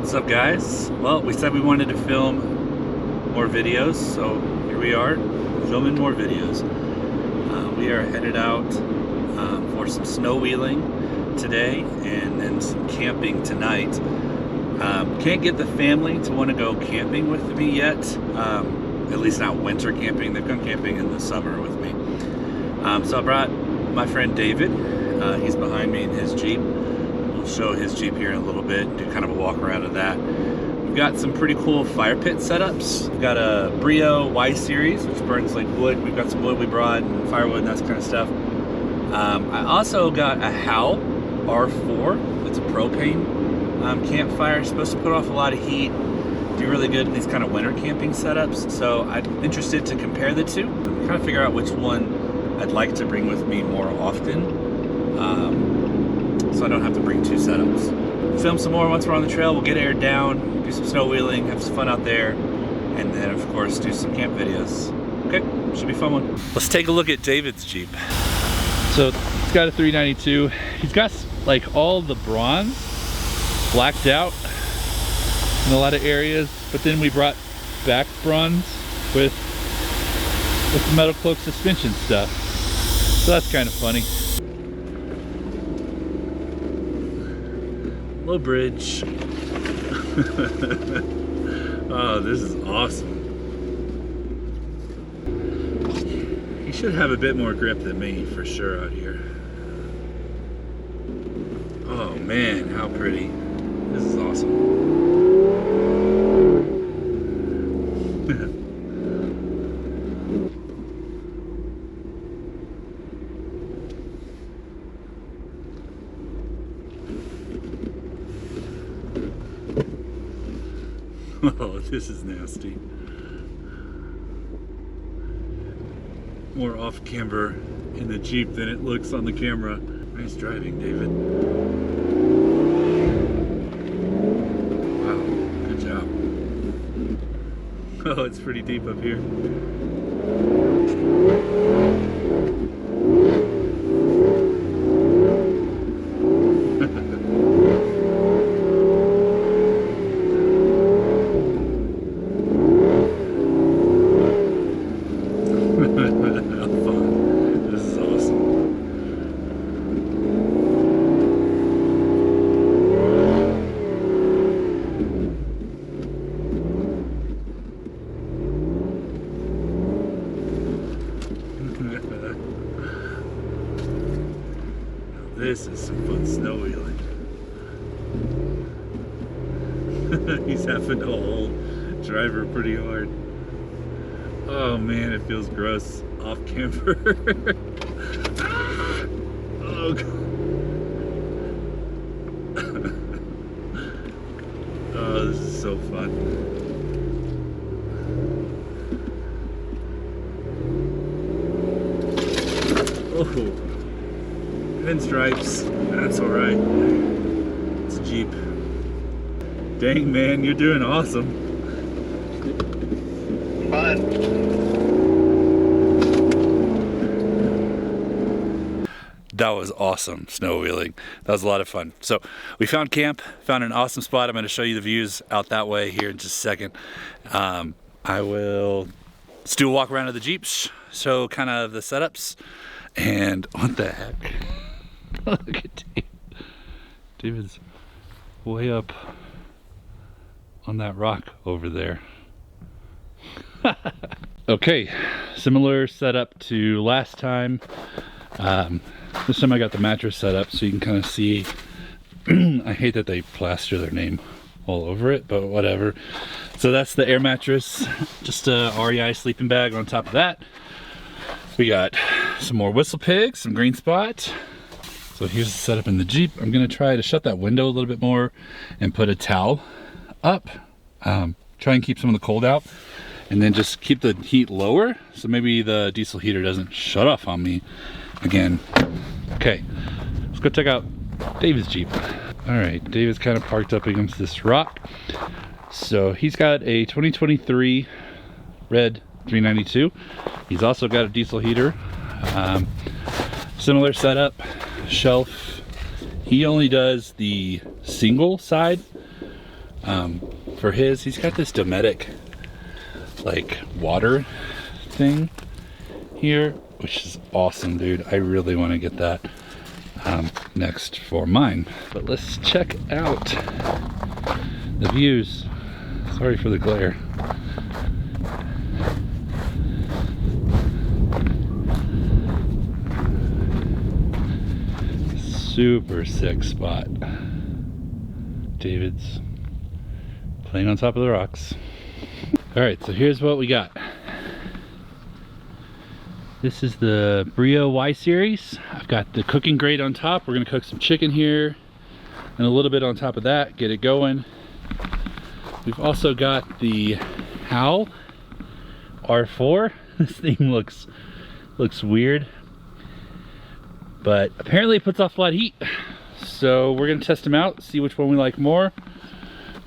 What's up, guys? Well, we said we wanted to film more videos, so here we are filming more videos. We are headed out for some snow wheeling today and then some camping tonight. Can't get the family to want to go camping with me yet, at least not winter camping. They've gone camping in the summer with me. So I brought my friend David. He's behind me in his Jeep. We'll show his Jeep here in a little bit, do kind of a walk around of that. We've got some pretty cool fire pit setups. We've got a Breeo Y Series, which burns like wood. We've got some wood we brought and firewood and that kind of stuff. I also got a Howl R4. It's a propane campfire. It's supposed to put off a lot of heat, do really good in these kind of winter camping setups. So I'm interested to compare the two, kind of figure out which one I'd like to bring with me more often. So I don't have to bring two setups. Film some more once we're on the trail. We'll get aired down, do some snow wheeling, have some fun out there, and then of course do some camp videos. Okay, should be a fun one. Let's take a look at David's Jeep. So it's got a 392. He's got like all the bronze blacked out in a lot of areas, but then we brought back bronze with the metal cloak suspension stuff. So that's kind of funny. Low bridge. Oh, this is awesome. He should have a bit more grip than me for sure out here. Oh man, how pretty. This is awesome. Oh, this is nasty. More off camber in the Jeep than it looks on the camera. Nice driving, David. Wow, good job. Oh, it's pretty deep up here. This is some fun snow wheeling. He's having to hold driver pretty hard. Oh man, it feels gross off camber. Oh God. Oh, this is so fun. Oh. Pinstripes, that's alright. It's a Jeep. Dang man, you're doing awesome. Fun. That was awesome, snow wheeling. That was a lot of fun. So we found camp, found an awesome spot. I'm going to show you the views out that way here in just a second. Let's do a walk around of the Jeeps, show kind of the setups, and what the heck? Look at Dave. David's way up on that rock over there. Okay, similar setup to last time. This time I got the mattress set up so you can kind of see. I hate that they plaster their name all over it, but whatever. So that's the air mattress, just a REI sleeping bag on top of that. We got some more whistle pigs, some green spot. So here's the setup in the Jeep. I'm gonna try to shut that window a little bit more and put a towel up. Try and keep some of the cold out, and then just keep the heat lower so maybe the diesel heater doesn't shut off on me again. Okay, let's go check out David's Jeep. All right, David's kind of parked up against this rock. So he's got a 2023 red 392. He's also got a diesel heater. Similar setup, shelf. He only does the single side For his, he's got this Dometic like water thing here, which is awesome, dude. I really want to get that next for mine. But let's check out the views. Sorry for the glare. Super sick spot. David's playing on top of the rocks. All right, so here's what we got. This is the Breeo Y Series. I've got the cooking grate on top. We're gonna cook some chicken here and a little bit on top of that, get it going. We've also got the Howl R4. This thing looks weird, but apparently it puts off a lot of heat. So we're gonna test them out, see which one we like more.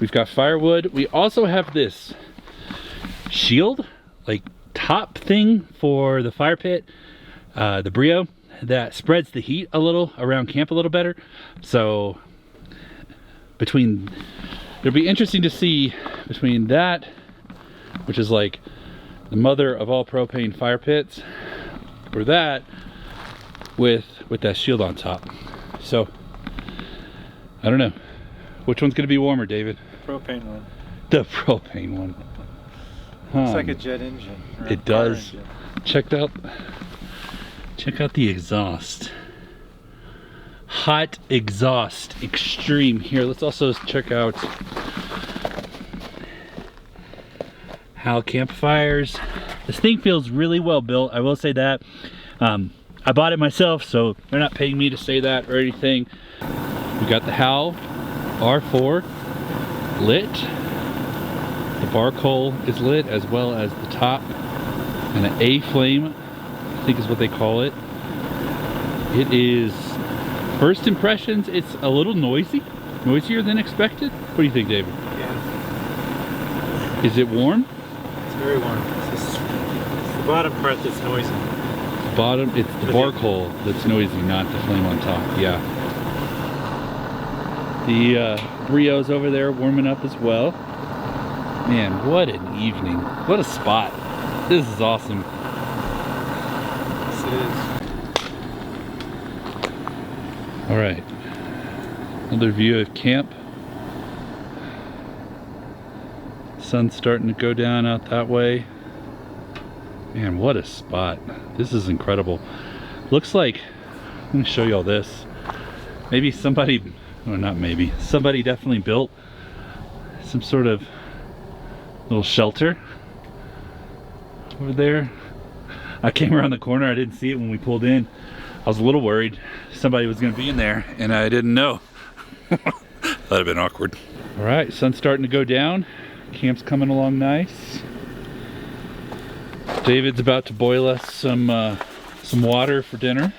We've got firewood. We also have this shield, like top thing for the fire pit, the Breeo, that spreads the heat a little around camp a little better. So it'll be interesting to see between that, which is like the mother of all propane fire pits, or that with that shield on top. So I don't know. Which one's gonna be warmer, David? The propane one. The propane one. Looks like a jet engine. It does. Check out the exhaust. Hot exhaust, extreme. Here, let's also check out Howl Campfires. This thing feels really well built, I will say that. I bought it myself, so they're not paying me to say that or anything. We got the Howl R4 lit. The bar coal is lit, as well as the top, and an A flame, I think is what they call it. It is, first impressions, it's a little noisier than expected. What do you think, David? Yeah. Is it warm? It's very warm. It's the bottom part that's noisy. The bottom, it's the bar coal that's noisy, not the flame on top. Yeah. The Breeo's over there warming up as well. Man, what an evening. What a spot. This is awesome. Yes, it is. All right. Another view of camp. Sun's starting to go down out that way. Man, what a spot. This is incredible. Looks like, I'm gonna show you all this. Maybe somebody, or not maybe, somebody definitely built some sort of little shelter over there. I came around the corner, I didn't see it when we pulled in. I was a little worried somebody was gonna be in there and I didn't know. That'd have been awkward. All right, sun's starting to go down. Camp's coming along nice. David's about to boil us some water for dinner.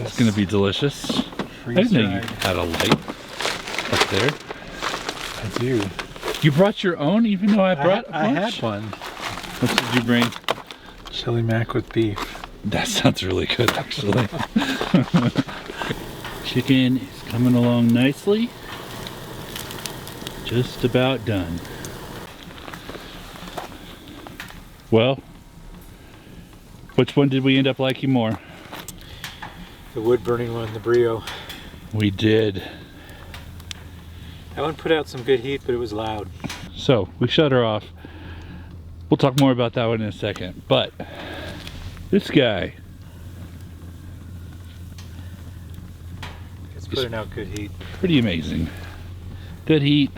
It's gonna be delicious. I didn't know you had a light up there. I do. You brought your own, even though I brought a bunch? I had one. What did you bring? Chili mac with beef. That sounds really good, actually. Chicken is coming along nicely. Just about done. Well, which one did we end up liking more? The wood burning one, the Breeo. We did. That one put out some good heat, but it was loud. So we shut her off. We'll talk more about that one in a second. But this guy, It's putting out good heat. Pretty amazing. Good heat.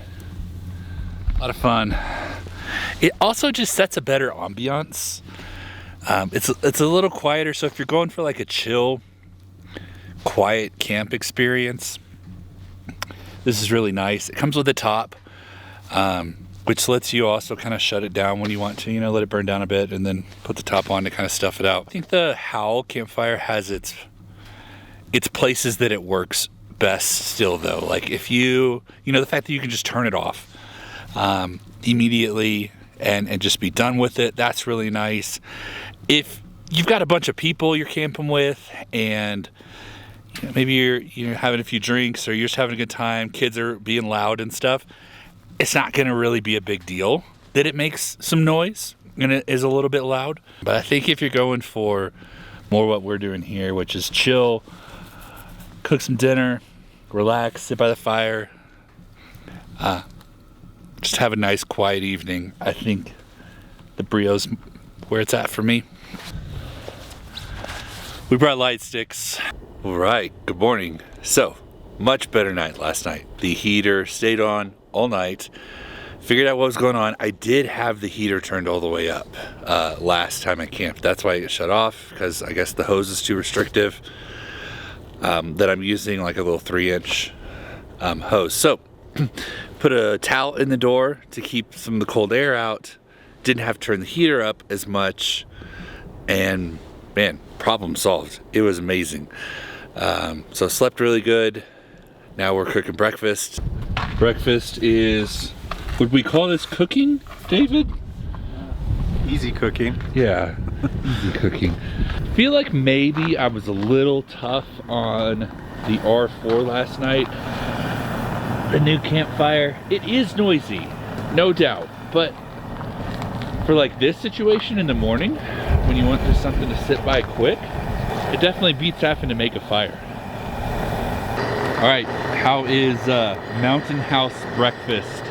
A lot of fun. It also just sets a better ambiance. It's a little quieter, so if you're going for like a chill, quiet camp experience, this is really nice. It comes with a top, which lets you also kind of shut it down when you want to, you know, let it burn down a bit and then put the top on to kind of stuff it out. I think the Howl Campfire has its places that it works best still though. Like if you know, the fact that you can just turn it off immediately and just be done with it, that's really nice. If you've got a bunch of people you're camping with and maybe you're having a few drinks, or you're just having a good time, kids are being loud and stuff, it's not gonna really be a big deal that it makes some noise and it is a little bit loud. But I think if you're going for more what we're doing here, which is chill, cook some dinner, relax, sit by the fire, just have a nice quiet evening, I think the Breeo's where it's at for me. We brought light sticks. All right, good morning. So, much better night last night. The heater stayed on all night. Figured out what was going on. I did have the heater turned all the way up last time I camped. That's why it shut off, because I guess the hose is too restrictive. That I'm using like a little 3-inch hose. So, put a towel in the door to keep some of the cold air out. Didn't have to turn the heater up as much. And man, problem solved. It was amazing. So slept really good. Now we're cooking breakfast. Breakfast is, would we call this cooking, David? Easy cooking. Yeah, easy cooking. Feel like maybe I was a little tough on the R4 last night. The new Campfire. It is noisy, no doubt, but for like this situation in the morning, when you want just something to sit by quick, it definitely beats having to make a fire. All right, how is Mountain House breakfast?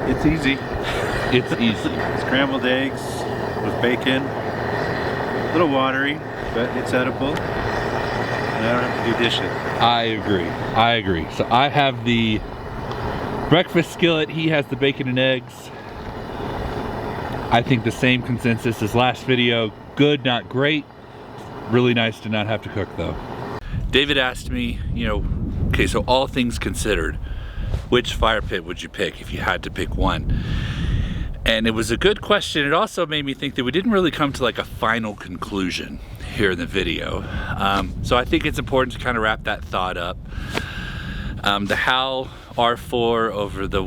It's easy. It's easy. Scrambled eggs with bacon. A little watery, but it's edible. And I don't have to do dishes. I agree. So I have the breakfast skillet, he has the bacon and eggs. I think the same consensus as last video. Good, not great. Really nice to not have to cook though. David asked me, okay, so all things considered, which fire pit would you pick if you had to pick one? And it was a good question. It also made me think that we didn't really come to like a final conclusion here in the video. So I think it's important to kind of wrap that thought up. The Howl R4 over the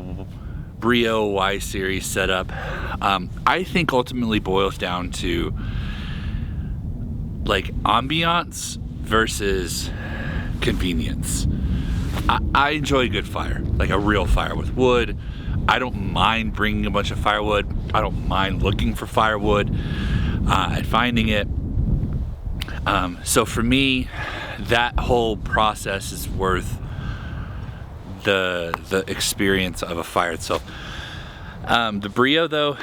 Breeo Y Series setup, I think ultimately boils down to like ambiance versus convenience. I enjoy a good fire, like a real fire with wood. I don't mind bringing a bunch of firewood. I don't mind looking for firewood and finding it. So for me, that whole process is worth the experience of a fire itself. The Breeo though,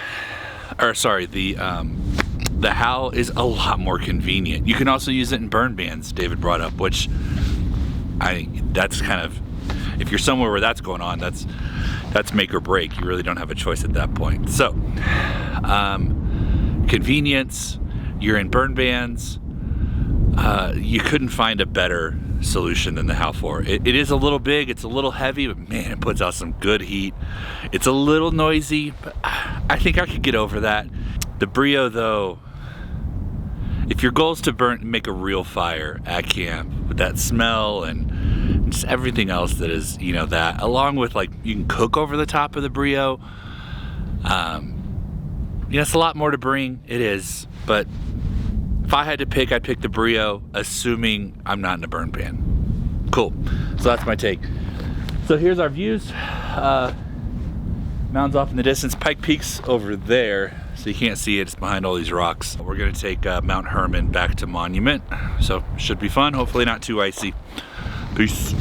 or sorry, the Howl is a lot more convenient. You can also use it in burn bans, David brought up, which that's kind of, if you're somewhere where that's going on, that's make or break. You really don't have a choice at that point. So, convenience, you're in burn bans, you couldn't find a better solution than the Howl 4. It is a little big, it's a little heavy, but man, it puts out some good heat. It's a little noisy, but I think I could get over that. The Breeo though, if your goal is to make a real fire at camp with that smell and just everything else that is, that, along with like, you can cook over the top of the Breeo. It's a lot more to bring, it is, but if I had to pick, I'd pick the Breeo, assuming I'm not in a burn ban. Cool, so that's my take. So here's our views. Mountains off in the distance, Pike Peak's over there. So you can't see it, it's behind all these rocks. We're gonna take Mount Herman back to Monument. So should be fun, hopefully not too icy. Peace.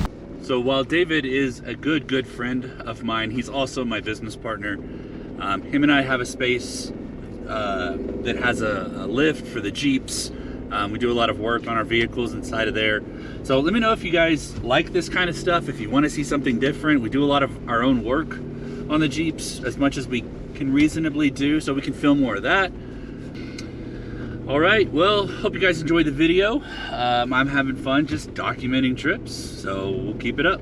So while David is a good friend of mine, he's also my business partner. Him and I have a space that has a lift for the Jeeps. We do a lot of work on our vehicles inside of there. So let me know if you guys like this kind of stuff, if you wanna see something different. We do a lot of our own work on the Jeeps, as much as we can reasonably do, so we can film more of that. All right, well, hope you guys enjoyed the video. I'm having fun just documenting trips, so we'll keep it up.